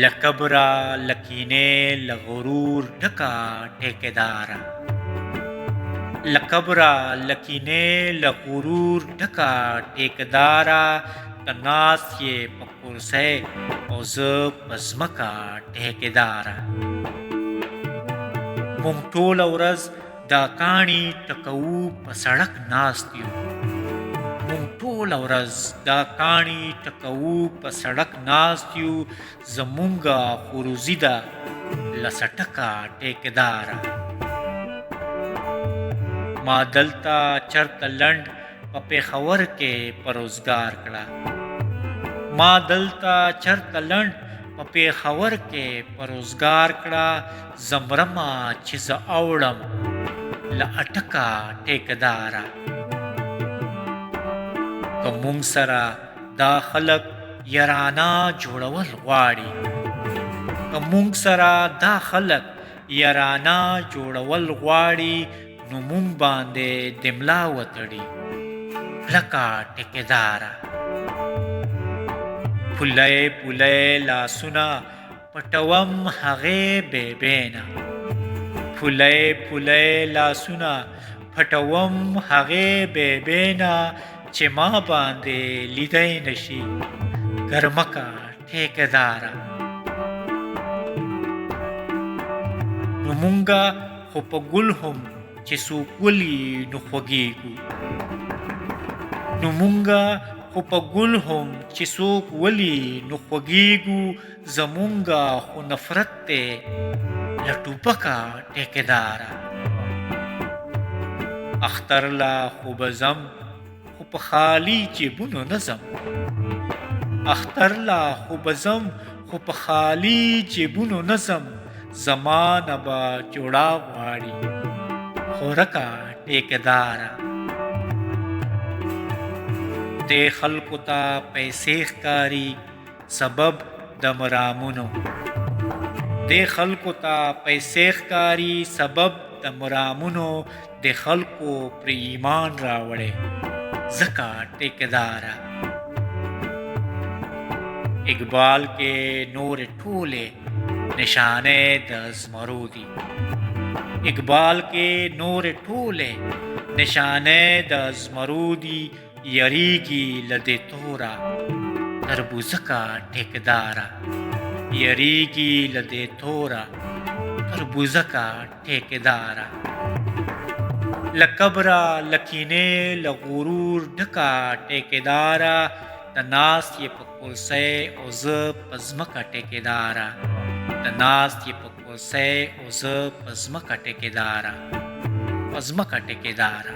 لکبرا لکینې لغرور ډکا ټیکدارا لکبرا لکینې لغرور ډکا ټیکدارا تناس یې په کرسۍ او زه په ځمکه ټیکدارا مونږ ټوله ورځ دا کاڼي ټکوو په سړک ناست یو مونږ ټوله ورځ دا کاڼي ټکوو په سړک ناست یو زمونږه خو روزي ده لسه ټکه ټیکداره ما دلته چرته لنډ په پېښور کې په روزګار کړه ما دلته چرته لنډ په پېښور کې په روزګار کړه زمرمه چې زه اوړم له اټکه ټیکداره که مونږ سره دا خلک یارانه جوړول غواړي که مونږ سره دا خلک یارانه جوړول غواړي نو مونږ باندې د ملا وتړي کلکه ټیکداره پولی پولی لاسونه پټوم هغې بیبینا پولی پولی لاسونه پټوم هغې بیبینا چې ما باندې لیدی نشي ګرمکه ټیکداره نو مونږه خو په ګل هم چې څوک ولي نو خوږېږو نو مونږه خو په ګل هم چې څوک ولي نو خوږېږو زمونږه خو نفرت دی له ټوپکه ټیکداره اختر لا خو به ځم خو په خالي جیبونو نه ځم اختر لا خو به ځم خو په خالي جیبونو نه ځم زمانه به جوړه غواړي خورکه ټیکداره دې خلکو ته پیسې ښکاري سبب د مرامونو دې خلکو ته پیسې ښکاري سبب د مرامونو د خلکو پر ایمان راوړی ځکه ټیکداره اقبال کې نور ټولې نشانې د زمرو دي اقبال کې نور ټولې نشانې د زمرو دي یریږي له دې توره تربوزکه ټیکداره یریږي له دې توره تربوزکه ټیکداره له کبره له کینې له غرور ډکه ټیکداره ته ناست یې په کرسۍ او زه په ځمکه ټیکداره ته ناست یې په کرسۍ او زه په ځمکه ټیکداره په ځمکه ټیکداره